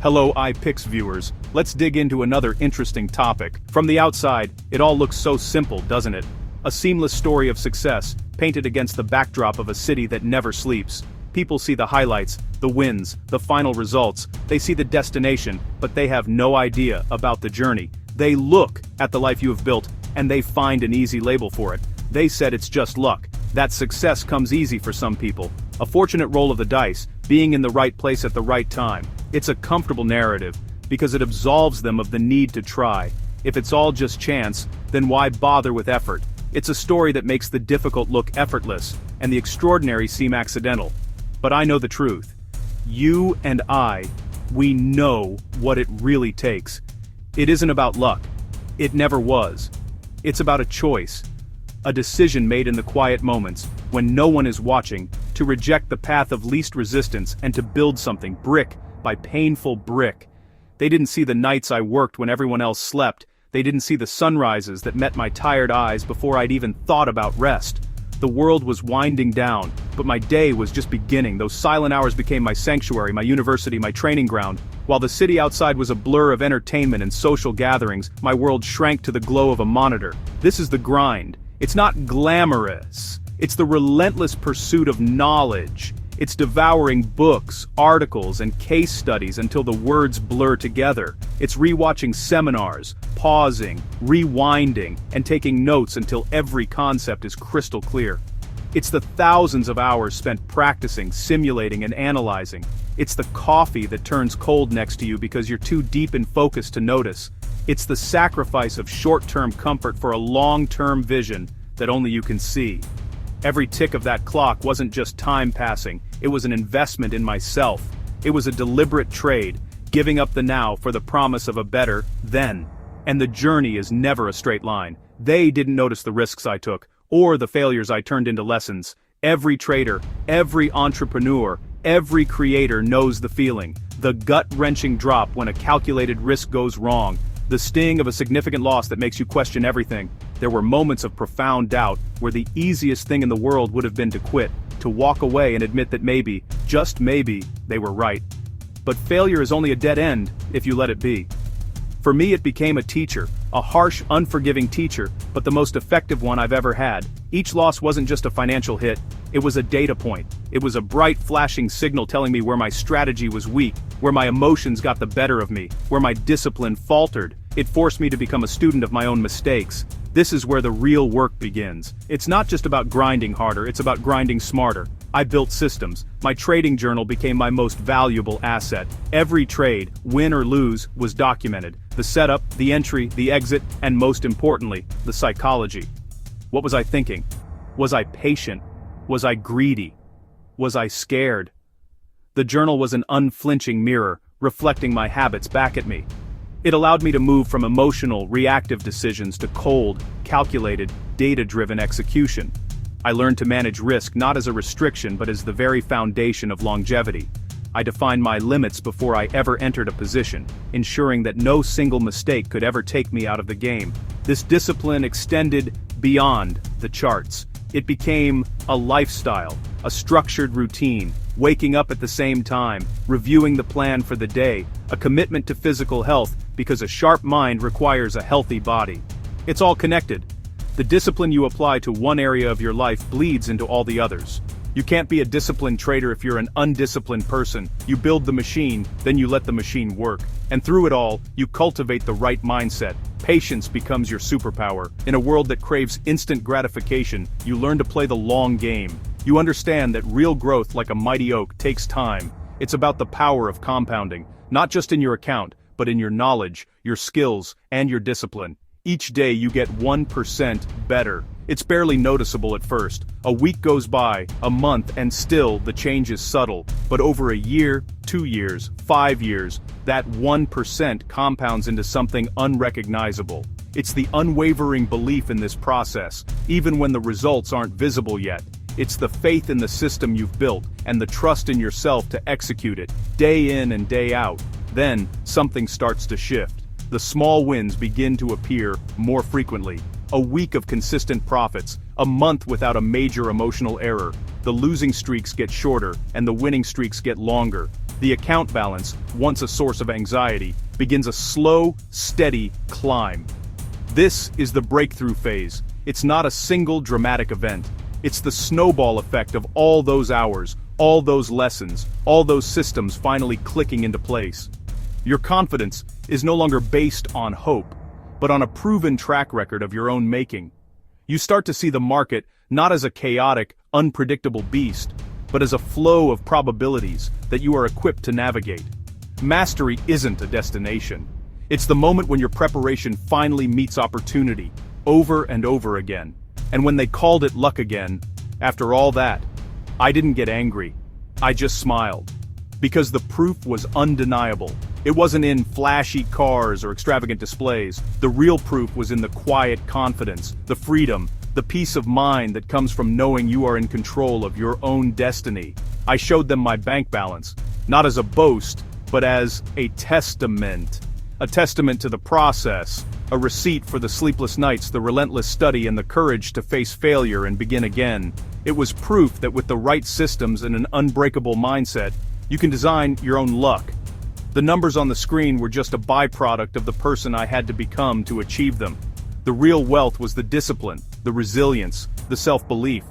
Hello iPix viewers, let's dig into another interesting topic. From the outside, it all looks so simple, doesn't it? A seamless story of success, painted against the backdrop of a city that never sleeps. People see the highlights, the wins, the final results, they see the destination, but they have no idea about the journey. They look at the life you have built, and they find an easy label for it. They said it's just luck, that success comes easy for some people. A fortunate roll of the dice, being in the right place at the right time. It's a comfortable narrative, because it absolves them of the need to try. If it's all just chance, then why bother with effort? It's a story that makes the difficult look effortless, and the extraordinary seem accidental. But I know the truth. You and I, we know what it really takes. It isn't about luck. It never was. It's about a choice. A decision made in the quiet moments, when no one is watching, to reject the path of least resistance and to build something brick by painful brick. They didn't see the nights I worked when everyone else slept. They didn't see the sunrises that met my tired eyes before I'd even thought about rest. The world was winding down, but my day was just beginning. Those silent hours became my sanctuary, my university, my training ground. While the city outside was a blur of entertainment and social gatherings, my world shrank to the glow of a monitor. This is the grind. It's not glamorous. It's the relentless pursuit of knowledge. It's devouring books, articles, and case studies until the words blur together. It's rewatching seminars, pausing, rewinding, and taking notes until every concept is crystal clear. It's the thousands of hours spent practicing, simulating, and analyzing. It's the coffee that turns cold next to you because you're too deep in focus to notice. It's the sacrifice of short-term comfort for a long-term vision that only you can see. Every tick of that clock wasn't just time passing, it was an investment in myself. It was a deliberate trade, giving up the now for the promise of a better then. And the journey is never a straight line. They didn't notice the risks I took, or the failures I turned into lessons. Every trader, every entrepreneur, every creator knows the feeling. The gut-wrenching drop when a calculated risk goes wrong. The sting of a significant loss that makes you question everything. There were moments of profound doubt where the easiest thing in the world would have been to quit, to walk away and admit that maybe, just maybe, they were right. But failure is only a dead end if you let it be. For me, it became a teacher, a harsh, unforgiving teacher, but the most effective one I've ever had. Each loss wasn't just a financial hit, it was a data point. It was a bright, flashing signal telling me where my strategy was weak, where my emotions got the better of me, where my discipline faltered. It forced me to become a student of my own mistakes. This is where the real work begins. It's not just about grinding harder, it's about grinding smarter. I built systems. My trading journal became my most valuable asset. Every trade, win or lose, was documented. The setup, the entry, the exit, and most importantly, the psychology. What was I thinking? Was I patient? Was I greedy? Was I scared? The journal was an unflinching mirror, reflecting my habits back at me. It allowed me to move from emotional, reactive decisions to cold, calculated, data-driven execution. I learned to manage risk not as a restriction but as the very foundation of longevity. I defined my limits before I ever entered a position, ensuring that no single mistake could ever take me out of the game. This discipline extended beyond the charts. It became a lifestyle, a structured routine, waking up at the same time, reviewing the plan for the day, a commitment to physical health because a sharp mind requires a healthy body. It's all connected. The discipline you apply to one area of your life bleeds into all the others. You can't be a disciplined trader if you're an undisciplined person. You build the machine, then you let the machine work. And through it all, you cultivate the right mindset. Patience becomes your superpower. In a world that craves instant gratification, you learn to play the long game. You understand that real growth, like a mighty oak, takes time. It's about the power of compounding, not just in your account, but in your knowledge, your skills, and your discipline. Each day you get 1% better. It's barely noticeable at first. A week goes by, a month, and still the change is subtle. But over a year, 2 years, 5 years, that 1% compounds into something unrecognizable. It's the unwavering belief in this process, even when the results aren't visible yet. It's the faith in the system you've built, and the trust in yourself to execute it, day in and day out. Then, something starts to shift. The small wins begin to appear more frequently. A week of consistent profits, a month without a major emotional error. The losing streaks get shorter, and the winning streaks get longer. The account balance, once a source of anxiety, begins a slow, steady climb. This is the breakthrough phase. It's not a single dramatic event. It's the snowball effect of all those hours, all those lessons, all those systems finally clicking into place. Your confidence is no longer based on hope, but on a proven track record of your own making. You start to see the market not as a chaotic, unpredictable beast, but as a flow of probabilities that you are equipped to navigate. Mastery isn't a destination. It's the moment when your preparation finally meets opportunity, over and over again. And when they called it luck again, after all that, I didn't get angry. I just smiled. Because the proof was undeniable. It wasn't in flashy cars or extravagant displays. The real proof was in the quiet confidence, the freedom, the peace of mind that comes from knowing you are in control of your own destiny. I showed them my bank balance, not as a boast, but as a testament. A testament to the process, a receipt for the sleepless nights, the relentless study, and the courage to face failure and begin again. It was proof that with the right systems and an unbreakable mindset, you can design your own luck. The numbers on the screen were just a byproduct of the person I had to become to achieve them. The real wealth was the discipline, the resilience, the self-belief.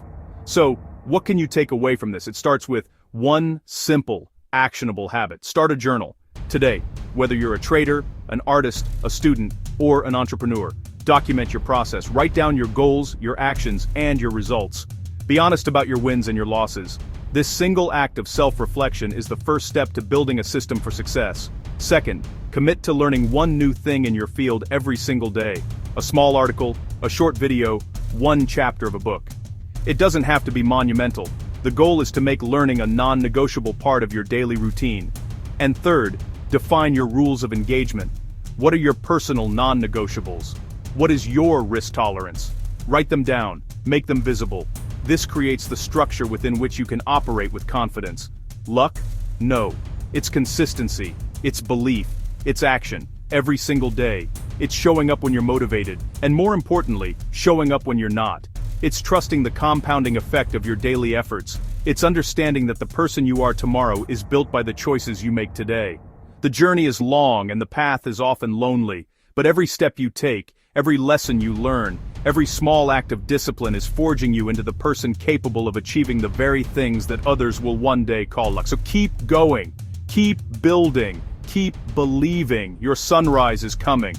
So, what can you take away from this? It starts with one simple, actionable habit. Start a journal. Today, whether you're a trader, an artist, a student, or an entrepreneur, document your process. Write down your goals, your actions, and your results. Be honest about your wins and your losses. This single act of self-reflection is the first step to building a system for success. Second, commit to learning one new thing in your field every single day. A small article, a short video, one chapter of a book. It doesn't have to be monumental. The goal is to make learning a non-negotiable part of your daily routine. And third, define your rules of engagement. What are your personal non-negotiables? What is your risk tolerance? Write them down, make them visible. This creates the structure within which you can operate with confidence. Luck? No. It's consistency, it's belief, it's action, every single day. It's showing up when you're motivated, and more importantly, showing up when you're not. It's trusting the compounding effect of your daily efforts. It's understanding that the person you are tomorrow is built by the choices you make today. The journey is long and the path is often lonely, but every step you take, every lesson you learn, every small act of discipline is forging you into the person capable of achieving the very things that others will one day call luck. So keep going, keep building, keep believing. Your sunrise is coming.